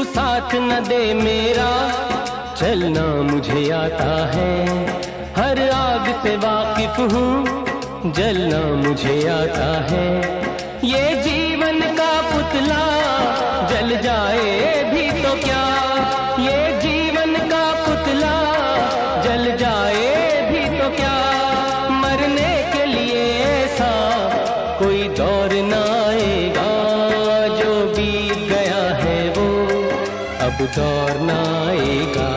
साथ न दे मेरा, चलना मुझे आता है। हर आग से वाकिफ हूँ, जलना मुझे आता है। ये जीवन का पुतला जल जाए भी तो क्या, ये जीवन का पुतला जल जाए भी तो क्या। मरने के लिए ऐसा कोई दौर ना आएगा, जो बीत गया है वो अब दौर ना आएगा।